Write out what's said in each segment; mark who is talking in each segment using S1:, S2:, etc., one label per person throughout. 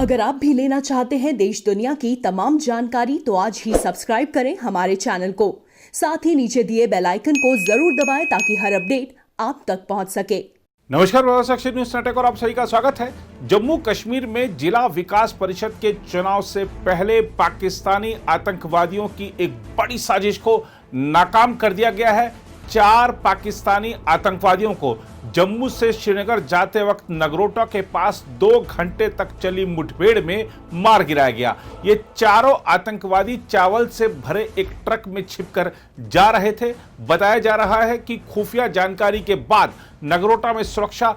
S1: अगर आप भी लेना चाहते हैं देश दुनिया की तमाम जानकारी तो आज ही सब्सक्राइब करें हमारे चैनल को। साथ ही नीचे दिए बेल आइकन को जरूर दबाएं ताकि हर अपडेट आप तक पहुंच सके।
S2: नमस्कार, प्रवासी न्यूज नेटवर्क और आप सभी का स्वागत है। जम्मू कश्मीर में जिला विकास परिषद के चुनाव से पहले पाकिस्तानी आतंकवादियों की एक बड़ी साजिश को नाकाम कर दिया गया है। 4 पाकिस्तानी आतंकवादियों को जम्मू से श्रीनगर जाते वक्त नगरोटा के पास 2 घंटे तक चली मुठभेड़ में मार गिराया गया। ये चारों आतंकवादी चावल से भरे एक ट्रक में छिपकर जा रहे थे। बताया जा रहा है कि खुफिया जानकारी के बाद नगरोटा में सुरक्षा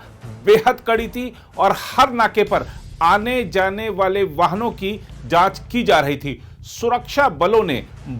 S2: बेहद कड़ी थी और हर नाके पर आने जाने वाले वाहनों की जांच की जा रही थी। सुरक्षा बलों ने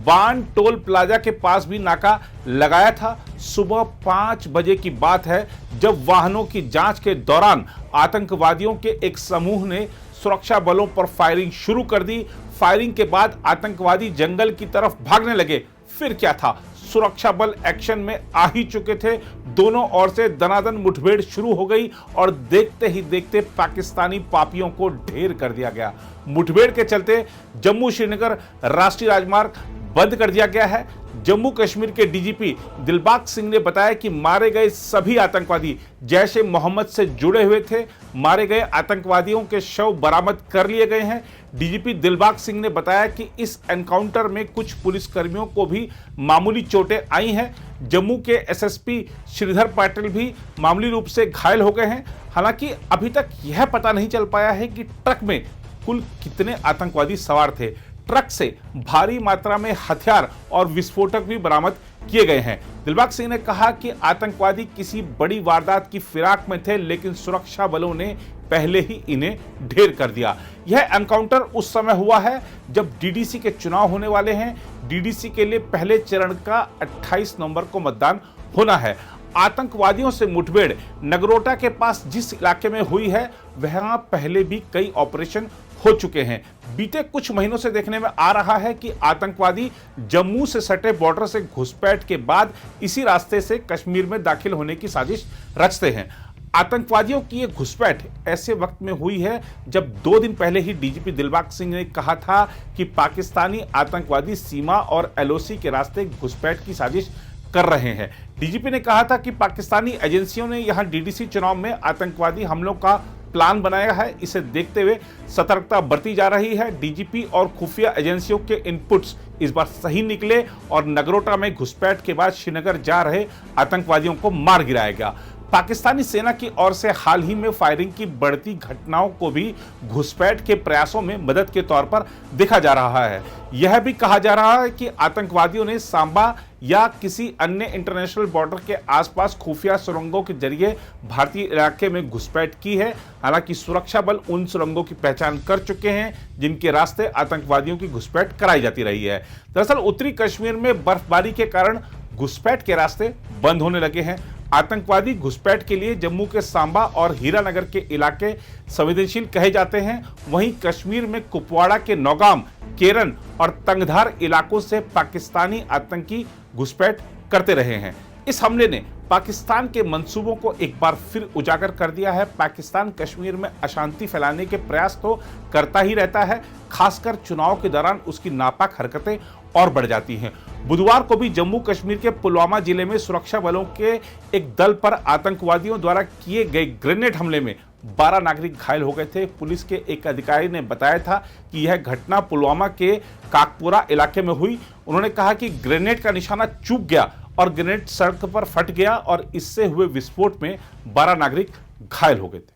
S2: बान टोल प्लाजा के पास भी नाका लगाया था। सुबह 5 बजे की बात है जब वाहनों की जांच के दौरान आतंकवादियों के एक समूह ने सुरक्षा बलों पर फायरिंग शुरू कर दी। फायरिंग के बाद आतंकवादी जंगल की तरफ भागने लगे। फिर क्या था, सुरक्षा बल एक्शन में आ ही चुके थे। दोनों ओर से दनादन मुठभेड़ शुरू हो गई और देखते ही देखते पाकिस्तानी पापियों को ढेर कर दिया गया। मुठभेड़ के चलते जम्मू श्रीनगर राष्ट्रीय राजमार्ग बंद कर दिया गया है। जम्मू कश्मीर के डीजीपी दिलबाग सिंह ने बताया कि मारे गए सभी आतंकवादी जैश ए मोहम्मद से जुड़े हुए थे। मारे गए आतंकवादियों के शव बरामद कर लिए गए हैं। डीजीपी दिलबाग सिंह ने बताया कि इस एनकाउंटर में कुछ पुलिसकर्मियों को भी मामूली चोटें आई हैं। जम्मू के एसएसपी श्रीधर पाटिल भी मामूली रूप से घायल हो गए हैं। हालांकि अभी तक यह पता नहीं चल पाया है कि ट्रक में कुल कितने आतंकवादी सवार थे। ट्रक से भारी मात्रा में हथियार और विस्फोटक भी बरामद किए गए हैं। दिलबाग सिंह ने कहा कि आतंकवादी किसी बड़ी वारदात की फिराक में थे, लेकिन सुरक्षा बलों ने पहले ही इन्हें ढेर कर दिया। यह एनकाउंटर उस समय हुआ है जब डीडीसी के चुनाव होने वाले हैं। डीडीसी के लिए पहले चरण का 28 नवंबर को मतदान होना है। आतंकवादियों से मुठभेड़ नगरोटा के पास जिस इलाके में हुई है वहां पहले भी कई ऑपरेशन हो चुके हैं। बीते कुछ महीनों से देखने में आ रहा है कि आतंकवादी जम्मू से सटे बॉर्डर से घुसपैठ के बाद इसी रास्ते से कश्मीर में दाखिल होने की साजिश रचते हैं। आतंकवादियों की ये घुसपैठ ऐसे वक्त में हुई है जब 2 दिन पहले ही डीजीपी दिलबाग सिंह ने कहा था कि पाकिस्तानी आतंकवादी सीमा और एलओसी के रास्ते घुसपैठ की साजिश कर रहे हैं। डीजीपी ने कहा था कि पाकिस्तानी एजेंसियों ने यहां डीडीसी चुनाव में आतंकवादी हमलों का प्लान बनाया है। इसे देखते हुए सतर्कता बरती जा रही है। डीजीपी और खुफिया एजेंसियों के इनपुट्स इस बार सही निकले और नगरोटा में घुसपैठ के बाद श्रीनगर जा रहे आतंकवादियों को मार गिराया गया। पाकिस्तानी सेना की ओर से हाल ही में फायरिंग की बढ़ती घटनाओं को भी घुसपैठ के प्रयासों में मदद के तौर पर देखा जा रहा है। यह भी कहा जा रहा है कि आतंकवादियों ने सांबा या किसी अन्य इंटरनेशनल बॉर्डर के आसपास खुफिया सुरंगों के जरिए भारतीय इलाके में घुसपैठ की है। हालांकि सुरक्षा बल उन सुरंगों की पहचान कर चुके हैं जिनके रास्ते आतंकवादियों की घुसपैठ कराई जाती रही है। दरअसल उत्तरी कश्मीर में बर्फबारी के कारण घुसपैठ के रास्ते बंद होने लगे हैं। आतंकवादी घुसपैठ के लिए जम्मू के सांबा और हीरानगर के इलाके संवेदनशील कहे जाते हैं। वहीं कश्मीर में कुपवाड़ा के नौगाम, केरन और तंगधार इलाकों से पाकिस्तानी आतंकी घुसपैठ करते रहे हैं। इस हमले ने पाकिस्तान के मंसूबों को एक बार फिर उजागर कर दिया है। पाकिस्तान कश्मीर में अशांति फैलाने के प्रयास तो करता ही रहता है, खासकर चुनाव के दौरान उसकी नापाक हरकतें और बढ़ जाती हैं। बुधवार को भी जम्मू कश्मीर के पुलवामा जिले में सुरक्षा बलों के एक दल पर आतंकवादियों द्वारा किए गए ग्रेनेड हमले में 12 नागरिक घायल हो गए थे। पुलिस के एक अधिकारी ने बताया था कि यह घटना पुलवामा के काकपुरा इलाके में हुई। उन्होंने कहा कि ग्रेनेड का निशाना चूक गया और ग्रेनेड सड़क पर फट गया और इससे हुए विस्फोट में 12 नागरिक घायल हो गए थे।